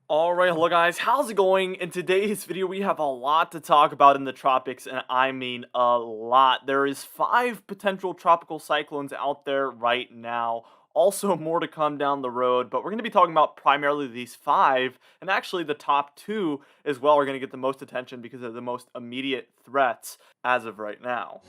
Alright, hello guys, how's it going? In today's video, we have a lot to talk about in the tropics, and I mean a lot. There is 5 potential tropical cyclones out there right now. Also, more to come down the road, but we're going to be talking about primarily these 5, and actually the top 2 as well are going to get the most attention because they're the most immediate threats as of right now.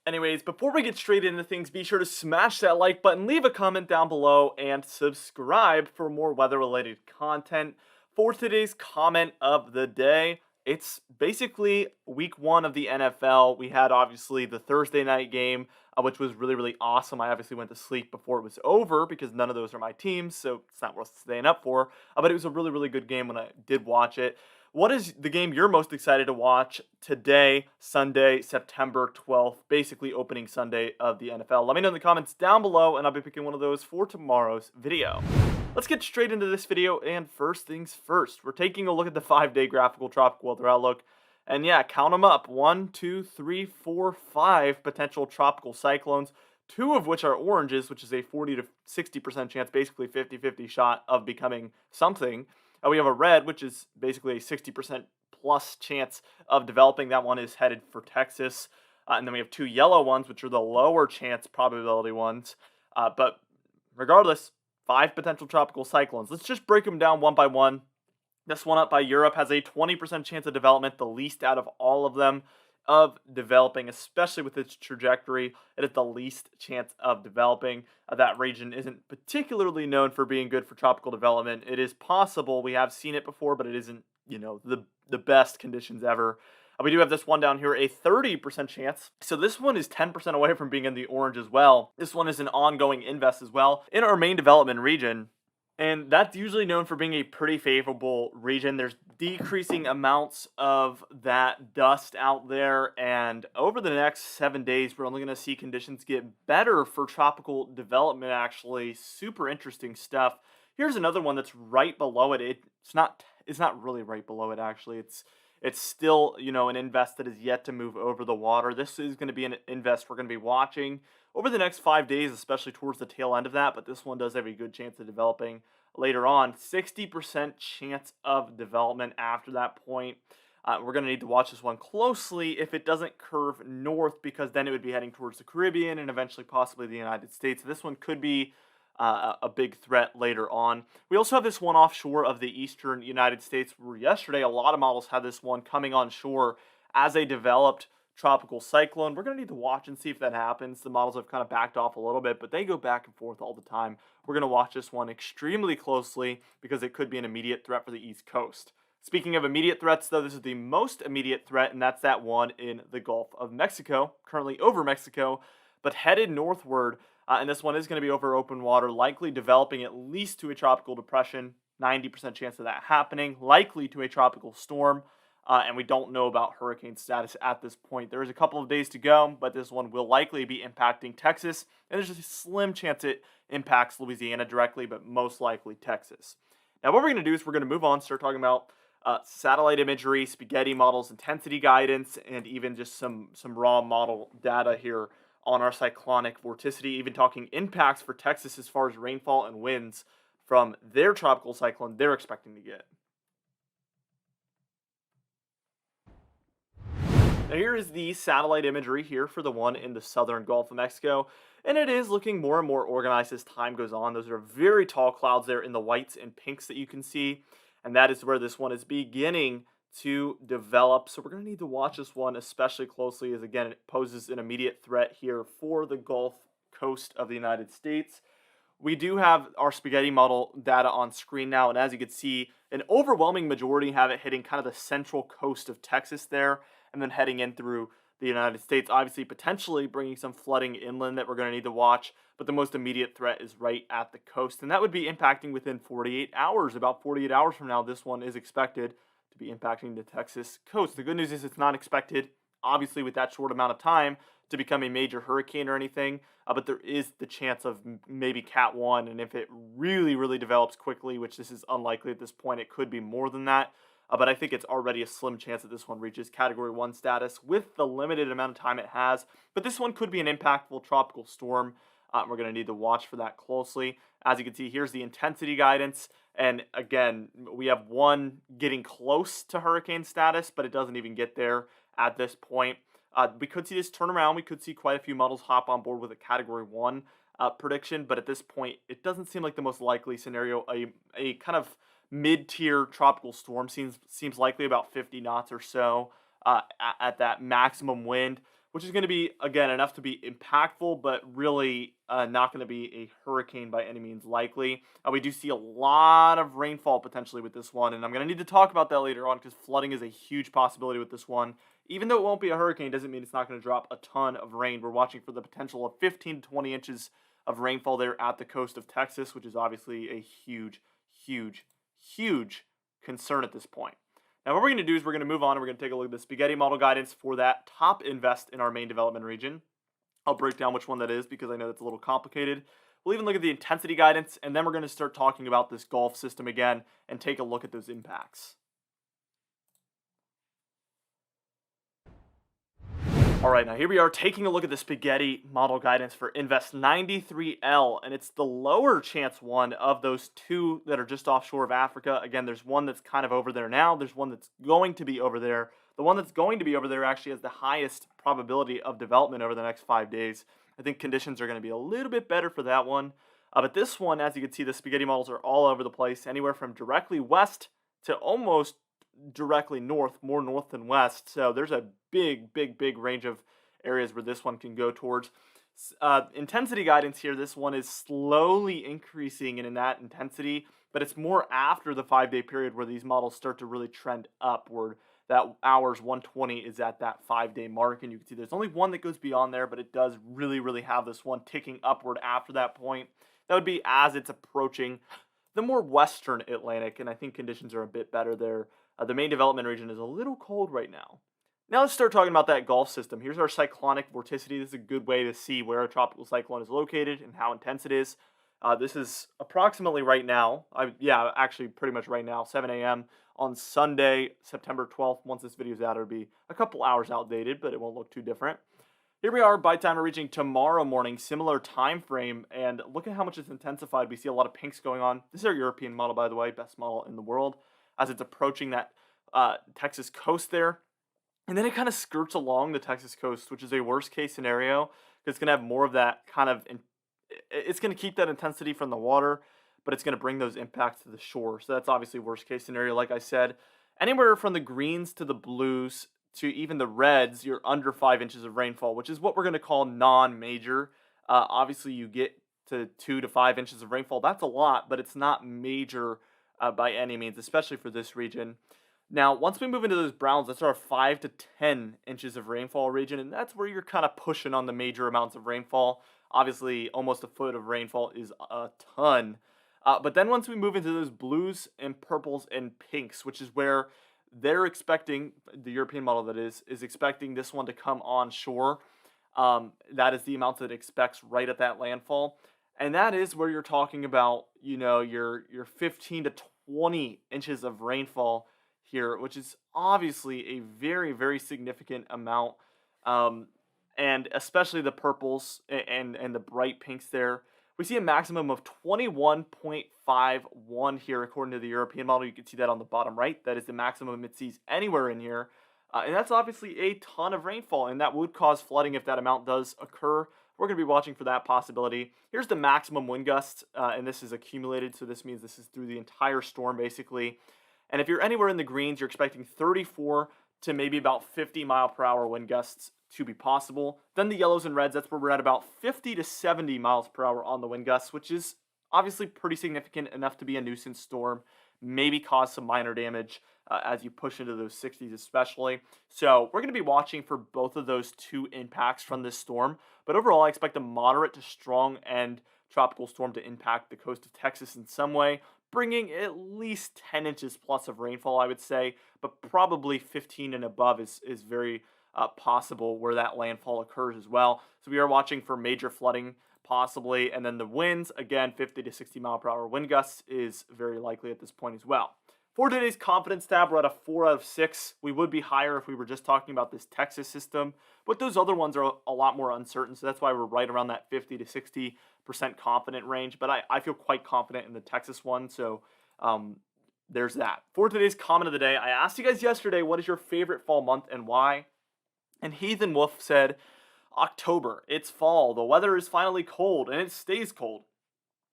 Anyways, before we get straight into things, be sure to smash that like button, leave a comment down below, and subscribe for more weather-related content. For today's comment of the day, it's basically week 1 of the NFL. We had, obviously, the Thursday night game, which was really, really awesome. I obviously went to sleep before it was over because none of those are my teams, so it's not worth staying up for. But it was a really, really good game when I did watch it. What is the game you're most excited to watch today, Sunday, September 12th, basically opening Sunday of the NFL? Let me know in the comments down below, and I'll be picking one of those for tomorrow's video. Let's get straight into this video, and first things first, we're taking a look at the 5-day graphical tropical weather outlook. And yeah, count them up. 1, 2, 3, 4, 5 potential tropical cyclones, 2 of which are oranges, which is a 40 to 60% chance, basically 50-50 shot of becoming something. We have a red, which is basically a 60% plus chance of developing. That one is headed for Texas. And then we have 2 yellow ones, which are the lower chance probability ones. But regardless, 5 potential tropical cyclones. Let's just break them down one by one. This one up by Europe has a 20% chance of development, the least out of all of them of developing, especially with its trajectory. It is the least chance of developing. That region isn't particularly known for being good for tropical development. It is possible. We have seen it before, but it isn't, the best conditions ever. We do have this one down here, a 30% chance. So this one is 10% away from being in the orange as well. This one is an ongoing invest as well in our main development region. And that's usually known for being a pretty favorable region. There's decreasing amounts of that dust out there, and over the next 7 days, we're only going to see conditions get better for tropical development, actually. Super interesting stuff. Here's another one that's right below it. It's not really right below it, actually. It's still, an invest that is yet to move over the water. This is going to be an invest we're going to be watching over the next 5 days, especially towards the tail end of that, but this one does have a good chance of developing later on. 60% chance of development after that point. We're going to need to watch this one closely if it doesn't curve north, because then it would be heading towards the Caribbean and eventually possibly the United States. This one could be a big threat later on. We also have this one offshore of the eastern United States, where yesterday a lot of models had this one coming on shore as a developed tropical cyclone. We're going to need to watch and see if that happens. The models have kind of backed off a little bit, but they go back and forth all the time. We're going to watch this one extremely closely because it could be an immediate threat for the East Coast. Speaking of immediate threats, though, this is the most immediate threat, and that's that one in the Gulf of Mexico, currently over Mexico, but headed northward. And this one is going to be over open water, likely developing at least to a tropical depression, 90% chance of that happening, likely to a tropical storm. And we don't know about hurricane status at this point. There is a couple of days to go, but this one will likely be impacting Texas. And there's a slim chance it impacts Louisiana directly, but most likely Texas. Now, what we're going to do is we're going to move on, start talking about satellite imagery, spaghetti models, intensity guidance, and even just some raw model data here on our cyclonic vorticity, even talking impacts for Texas as far as rainfall and winds from their tropical cyclone they're expecting to get. Now here is the satellite imagery here for the one in the southern Gulf of Mexico, and it is looking more and more organized as time goes on. Those are very tall clouds there in the whites and pinks that you can see, and that is where this one is beginning to develop. So we're going to need to watch this one especially closely, as again it poses an immediate threat here for the Gulf Coast of the United States. We do have our spaghetti model data on screen now, and as you can see, an overwhelming majority have it hitting kind of the central coast of Texas there, and then heading in through the United States, obviously potentially bringing some flooding inland that we're going to need to watch, but the most immediate threat is right at the coast, and that would be impacting within 48 hours. About 48 hours from now, this one is expected to be impacting the Texas coast. The good news is it's not expected, obviously, with that short amount of time to become a major hurricane or anything, but there is the chance of maybe Cat 1, and if it really, really develops quickly, which this is unlikely at this point, it could be more than that. But I think it's already a slim chance that this one reaches Category 1 status with the limited amount of time it has. But this one could be an impactful tropical storm We're going to need to watch for that closely. As you can see, here's the intensity guidance. And again, we have one getting close to hurricane status, but it doesn't even get there at this point. We could see this turn around. We could see quite a few models hop on board with a Category 1 prediction, but at this point, it doesn't seem like the most likely scenario. A kind of mid-tier tropical storm seems likely, about 50 knots or so at that maximum wind, which is going to be, again, enough to be impactful, but really not going to be a hurricane by any means likely. We do see a lot of rainfall potentially with this one, and I'm going to need to talk about that later on because flooding is a huge possibility with this one. Even though it won't be a hurricane, doesn't mean it's not going to drop a ton of rain. We're watching for the potential of 15 to 20 inches of rainfall there at the coast of Texas, which is obviously a huge, huge, huge concern at this point. Now, what we're going to do is we're going to move on and we're going to take a look at the spaghetti model guidance for that top invest in our main development region. I'll break down which one that is because I know that's a little complicated. We'll even look at the intensity guidance, and then we're going to start talking about this Gulf system again and take a look at those impacts. All right, now here we are taking a look at the spaghetti model guidance for Invest 93L, and it's the lower chance one of those two that are just offshore of Africa. Again, there's one that's kind of over there now. There's one that's going to be over there. The one that's going to be over there actually has the highest probability of development over the next 5 days. I think conditions are going to be a little bit better for that one. But this one, as you can see, the spaghetti models are all over the place, anywhere from directly west to almost directly north, more north than west. So there's a big range of areas where this one can go towards. Intensity guidance here, this one is slowly increasing in that intensity, but it's more after the 5-day period where these models start to really trend upward. That hours 120 is at that 5-day mark, and you can see there's only one that goes beyond there, but it does really have this one ticking upward after that point. That would be as it's approaching the more western Atlantic, and I think conditions are a bit better there. The main development region is a little cold right now. Now let's start talking about that Gulf system. Here's our cyclonic vorticity. This is a good way to see where a tropical cyclone is located and how intense it is. This is approximately right now, actually pretty much right now, 7 a.m. on Sunday, September 12th. Once this video is out, it'll be a couple hours outdated, but it won't look too different. Here we are by time we're reaching tomorrow morning, similar time frame, and look at how much it's intensified. We see a lot of pinks going on. This is our European model, by the way, best model in the world, as it's approaching that Texas coast there. And then it kind of skirts along the Texas coast, which is a worst case scenario. It's going to have more of that kind of, it's going to keep that intensity from the water, but it's going to bring those impacts to the shore. So that's obviously worst case scenario, like I said. Anywhere from the greens to the blues to even the reds, you're under 5 inches of rainfall, which is what we're going to call non-major. Obviously, you get to 2 to 5 inches of rainfall. That's a lot, but it's not major by any means, especially for this region. Now, once we move into those browns, that's our 5 to 10 inches of rainfall region, and that's where you're kind of pushing on the major amounts of rainfall. Obviously, almost a foot of rainfall is a ton. But then once we move into those blues and purples and pinks, which is where they're expecting, the European model that is expecting this one to come on shore. That is the amount that it expects right at that landfall. And that is where you're talking about, your 15 to 20 inches of rainfall here, which is obviously a very significant amount. And especially the purples and the bright pinks there. We see a maximum of 21.51 here according to the European model. You can see that on the bottom right. That is the maximum it sees anywhere in here. And that's obviously a ton of rainfall, and that would cause flooding if that amount does occur. We're going to be watching for that possibility. Here's the maximum wind gust, and this is accumulated, so this means this is through the entire storm, basically. And if you're anywhere in the greens, you're expecting 34 to maybe about 50 mile per hour wind gusts to be possible. Then the yellows and reds, that's where we're at about 50 to 70 miles per hour on the wind gusts, which is obviously pretty significant enough to be a nuisance storm, maybe cause some minor damage as you push into those 60s especially. So we're going to be watching for both of those two impacts from this storm. But overall, I expect a moderate to strong end tropical storm to impact the coast of Texas in some way, bringing at least 10 inches plus of rainfall, I would say, but probably 15 and above is very possible where that landfall occurs as well. So we are watching for major flooding possibly, and then the winds, again, 50 to 60 mile per hour wind gusts is very likely at this point as well. For today's confidence tab, we're at a 4 out of 6. We would be higher if we were just talking about this Texas system, but those other ones are a lot more uncertain, so that's why we're right around that 50 to 60% confident range. But I feel quite confident in the Texas one, so um, there's that. For today's comment of the day, I asked you guys yesterday, what is your favorite fall month and why? And Heathen Wolf said, October. It's fall. The weather is finally cold, and it stays cold.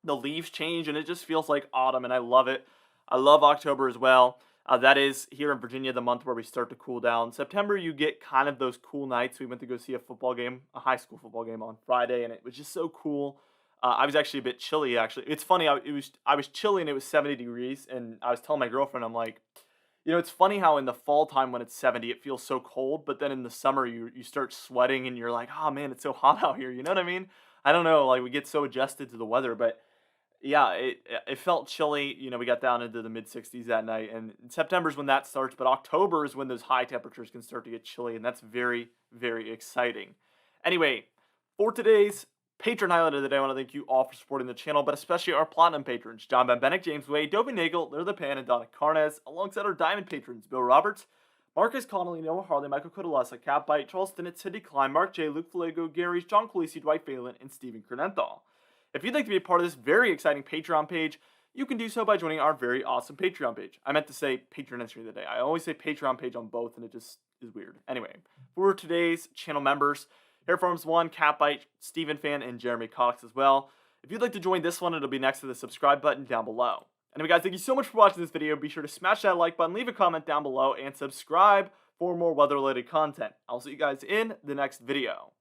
The leaves change, and it just feels like autumn, and I love it. I love October as well. That is here in Virginia the month where we start to cool down. September, you get kind of those cool nights. We went to go see a football game, a high school football game on Friday, and it was just so cool. I was actually a bit chilly. Actually, it's funny. I was chilly and it was 70 degrees, and I was telling my girlfriend, I'm like, it's funny how in the fall time when it's 70, it feels so cold, but then in the summer you start sweating and you're like, oh man, it's so hot out here. You know what I mean? I don't know. Like we get so adjusted to the weather, but yeah, it felt chilly. We got down into the mid 60s that night, and September's when that starts. But October is when those high temperatures can start to get chilly, and that's very, very exciting. Anyway, for today's patron highlight of the day, I want to thank you all for supporting the channel, but especially our platinum patrons: John Van Bennick, James Wade, Dovey Nagel, They're the Pan, and Donna Carnes, alongside our diamond patrons: Bill Roberts, Marcus Connolly, Noah Harley, Michael Cotalesa, Cat Bite, Charles Stinnett, Cindy Klein, Mark J, Luke Falago, Gary, John Colisi, Dwight Phelan, and Stephen Crenenthal. If you'd like to be a part of this very exciting Patreon page, you can do so by joining our very awesome Patreon page. I meant to say Patreon entry of the day. I always say Patreon page on both, and it just is weird. Anyway, for today's channel members, Hair Farms 1, Catbite, Stephen Fan, and Jeremy Cox as well. If you'd like to join this one, it'll be next to the subscribe button down below. Anyway, guys, thank you so much for watching this video. Be sure to smash that like button, leave a comment down below, and subscribe for more weather-related content. I'll see you guys in the next video.